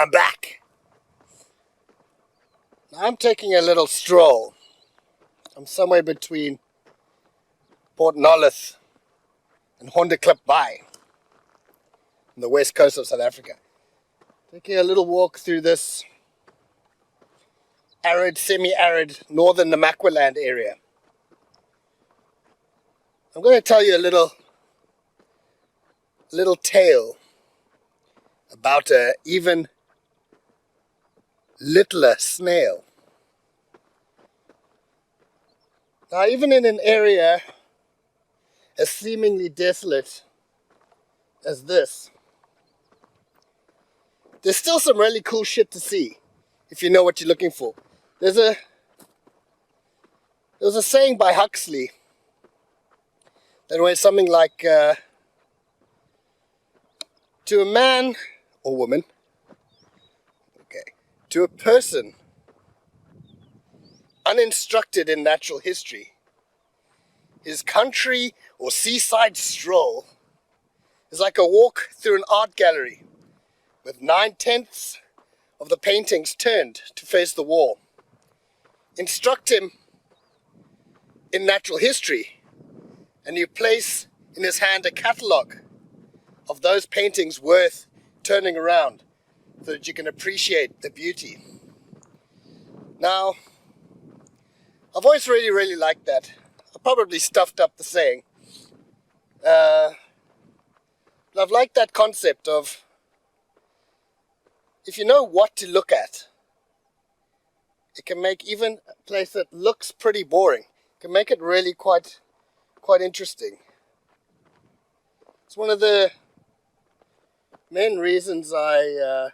I'm back. I'm taking a little stroll. I'm somewhere between Port Nolloth and Honderklip Bay on the west coast of South Africa. Taking a little walk through this arid, semi-arid northern namaqualand area. I'm going to tell you a little tale about an even littler snail. Now, even in an area as seemingly desolate as this, there's still some really cool shit to see if you know what you're looking for. There's a saying by Huxley that went something like, to a man or woman, to a person uninstructed in natural history, his country or seaside stroll is like a walk through an art gallery with 9/10 of the paintings turned to face the wall. Instruct him in natural history, and you place in his hand a catalogue of those paintings worth turning around so that you can appreciate the beauty. Now, I've always really liked that. I probably stuffed up the saying. But I've liked that concept of, if you know what to look at, it can make even a place that looks pretty boring, it can make it really quite interesting. It's one of the main reasons I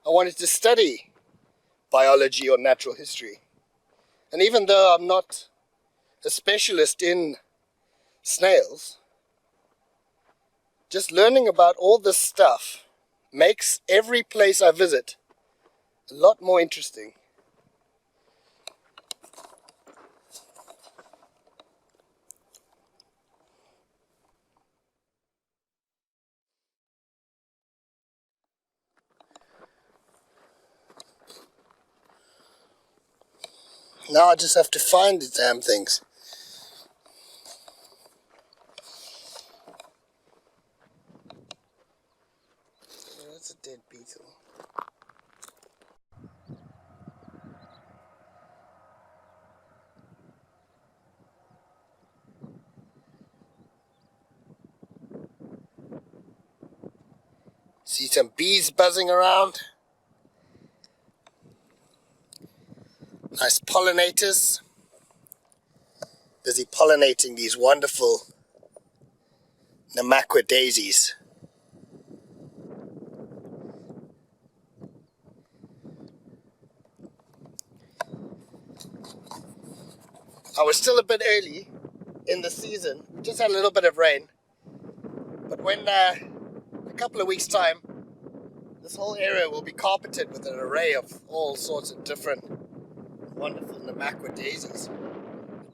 wanted to study biology or natural history. And even though I'm not a specialist in snails, just learning about all this stuff makes every place I visit a lot more interesting. Now I just have to find the damn things. Oh, that's a dead beetle. See some bees buzzing around. Nice pollinators. Busy pollinating these wonderful namaqua daisies. I was still a bit early in the season. We just had a little bit of rain. But when a couple of weeks' time, this whole area will be carpeted with an array of all sorts of different wonderful namaqualand daisies.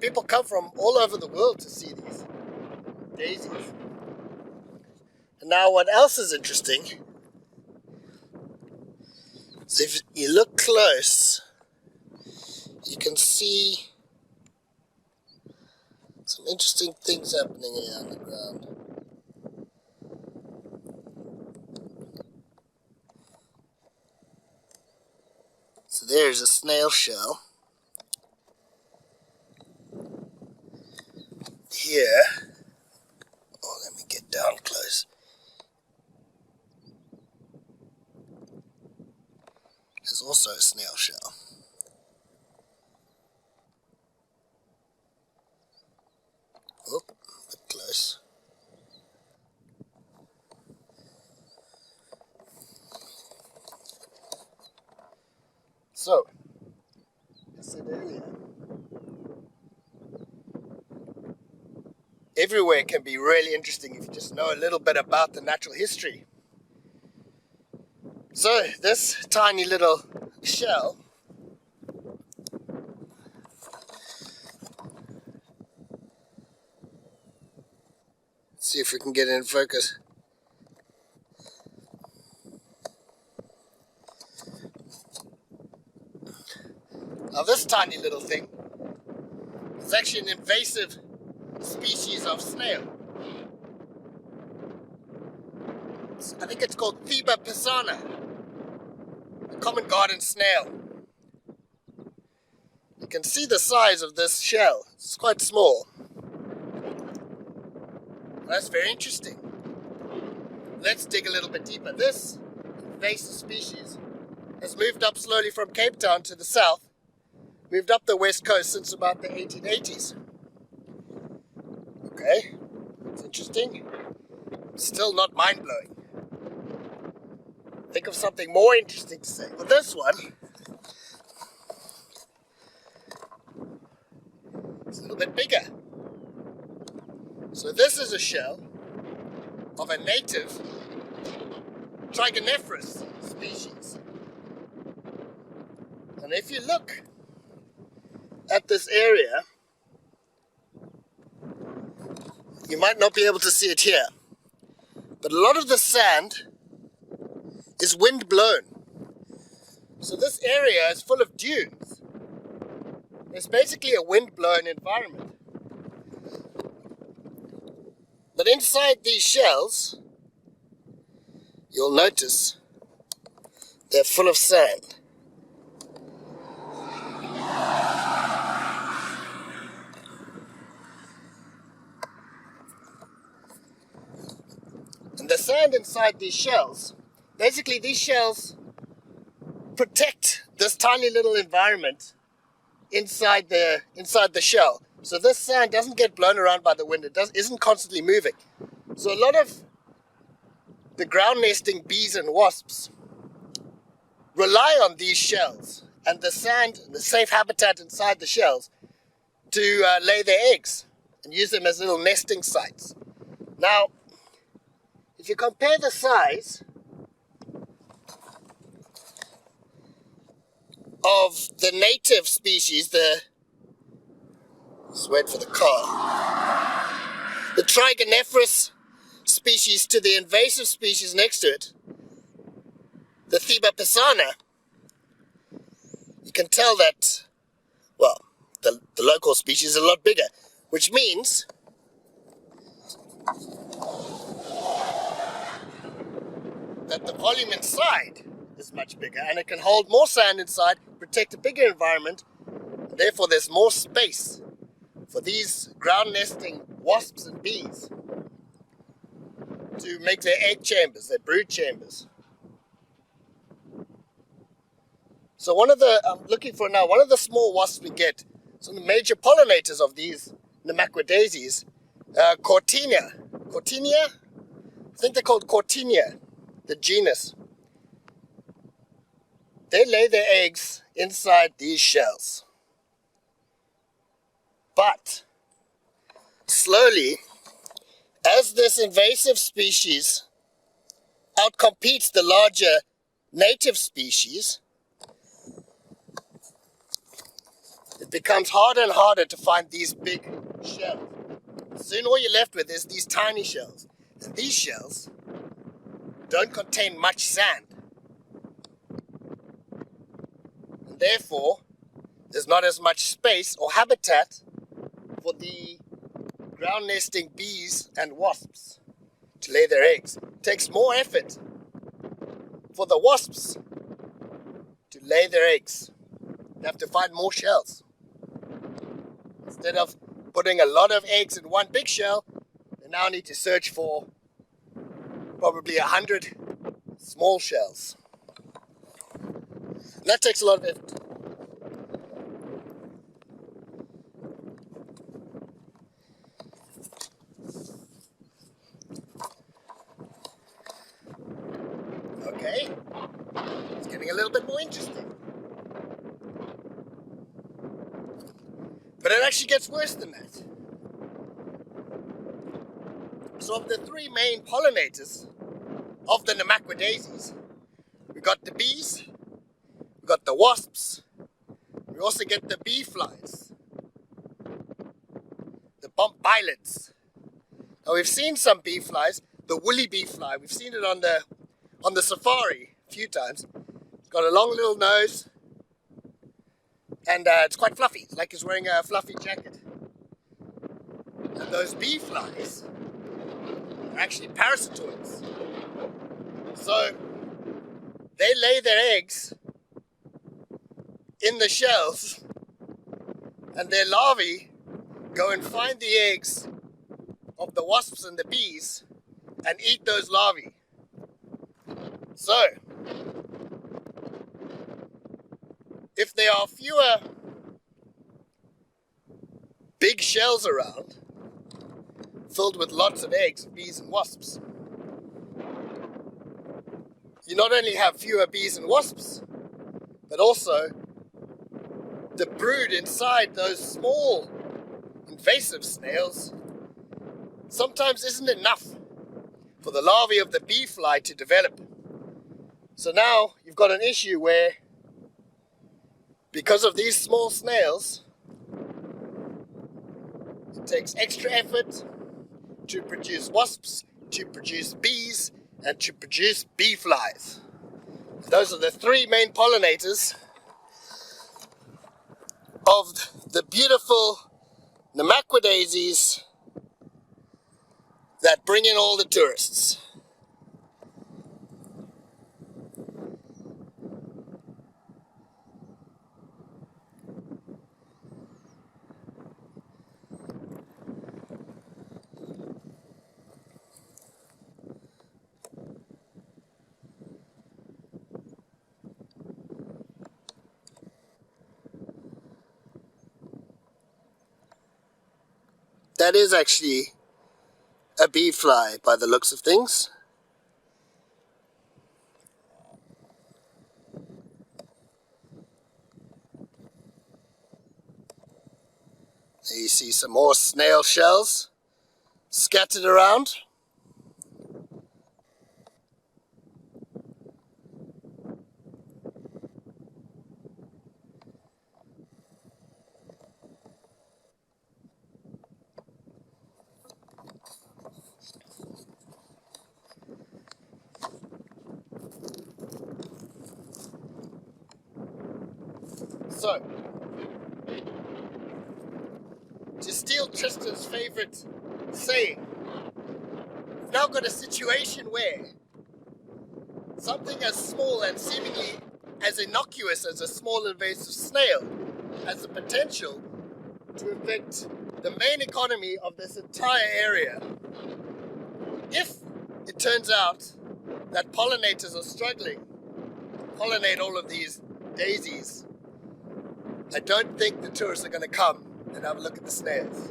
People come from all over the world to see these daisies. And now what else is interesting is if you look close, you can see some interesting things happening here on the ground. So there's a snail shell. Here, oh, let me get down close. There's also a snail shell. Oh, a bit close. So, I said earlier, everywhere can be really interesting if you just know a little bit about the natural history. So, this tiny little shell see if we can get it in focus. Now this tiny little thing is actually an invasive species of snail. I think it's called Theba pisana, a common garden snail. You can see the size of this shell. It's quite small. That's very interesting. Let's dig a little bit deeper. This invasive species has moved up slowly from Cape Town to the south, moved up the west coast since about the 1880s. Okay, it's interesting. Still not mind-blowing. Think of something more interesting to say. Well, this one is a little bit bigger. So this is a shell of a native trigonephorus species. And if you look at this area, you might not be able to see it here, but a lot of the sand is wind blown. So this area is full of dunes. It's basically a wind blown environment. But inside these shells, you'll notice they're full of sand. And the sand inside these shells, basically these shells protect this tiny little environment inside the shell. So this sand doesn't get blown around by the wind. It isn't constantly moving. So a lot of the ground nesting bees and wasps rely on these shells and the sand, the safe habitat inside the shells, to lay their eggs and use them as little nesting sites. Now, if you compare the size of the native species, let's wait for the car, the trigonephorus species, to the invasive species next to it, the Theba pisana, you can tell that, well, the local species is a lot bigger, which means that the volume inside is much bigger, and it can hold more sand inside, protect a bigger environment, and therefore there's more space for these ground nesting wasps and bees to make their egg chambers, their brood chambers. So I'm looking for now, one of the small wasps we get, some of the major pollinators of these namaqualand, Cortinia. I think they're called Cortinia, the genus. They lay their eggs inside these shells. But slowly, as this invasive species outcompetes the larger native species, it becomes harder and harder to find these big shells. Soon all you're left with is these tiny shells. And these shells don't contain much sand. And therefore, there's not as much space or habitat for the ground nesting bees and wasps to lay their eggs. It takes more effort for the wasps to lay their eggs. They have to find more shells. Instead of putting a lot of eggs in one big shell, they now need to search for probably 100 small shells. And that takes a lot of effort. Okay, it's getting a little bit more interesting. But it actually gets worse than that. So of the three main pollinators of the namaqualand, we got the bees, we got the wasps, we also get the bee flies, the bombylids. Now we've seen some bee flies, the woolly bee fly, we've seen it on the safari a few times. It's got a long little nose, And it's quite fluffy. It's like he's wearing a fluffy jacket. And those bee flies are actually parasitoids. So they lay their eggs in the shells, and their larvae go and find the eggs of the wasps and the bees and eat those larvae. So, if there are fewer big shells around, filled with lots of eggs of bees and wasps, you not only have fewer bees and wasps, but also the brood inside those small invasive snails sometimes isn't enough for the larvae of the bee fly to develop. So now you've got an issue where, because of these small snails, it takes extra effort to produce wasps, to produce bees, and to produce bee flies. Those are the three main pollinators of the beautiful namaquadaisies that bring in all the tourists. That is actually a bee fly by the looks of things. There you see some more snail shells scattered around. So, to steal Tristan's favorite saying, we've now got a situation where something as small and seemingly as innocuous as a small invasive snail has the potential to affect the main economy of this entire area. If it turns out that pollinators are struggling to pollinate all of these daisies, I don't think the tourists are going to come and have a look at the snails.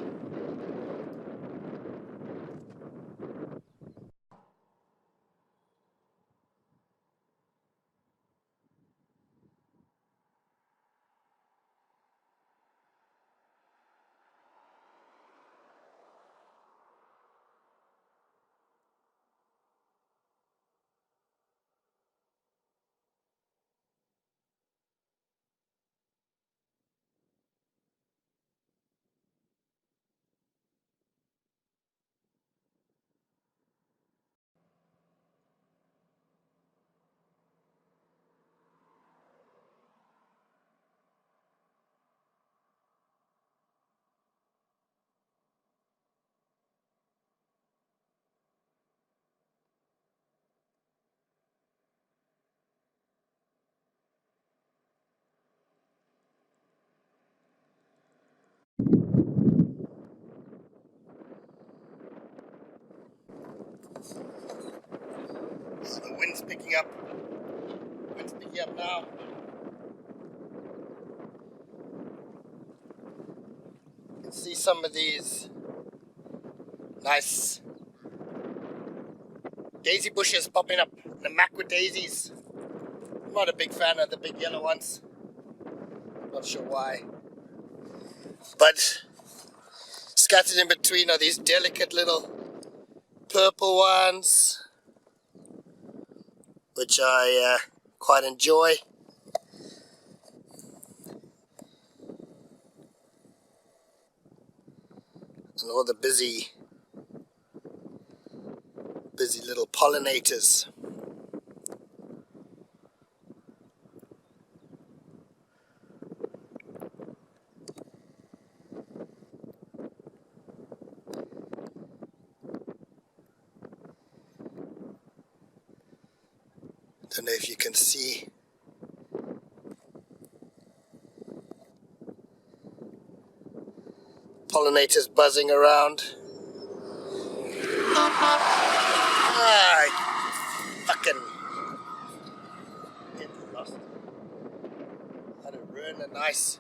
The wind's picking up. The wind's picking up now. You can see some of these nice daisy bushes popping up. Namaquadaisies. I'm not a big fan of the big yellow ones. Not sure why. But scattered in between are these delicate little purple ones, which I quite enjoy. And all the busy little pollinators. Don't know if you can see. Pollinators buzzing around. Ah, fucking get lost. How to ruin a nice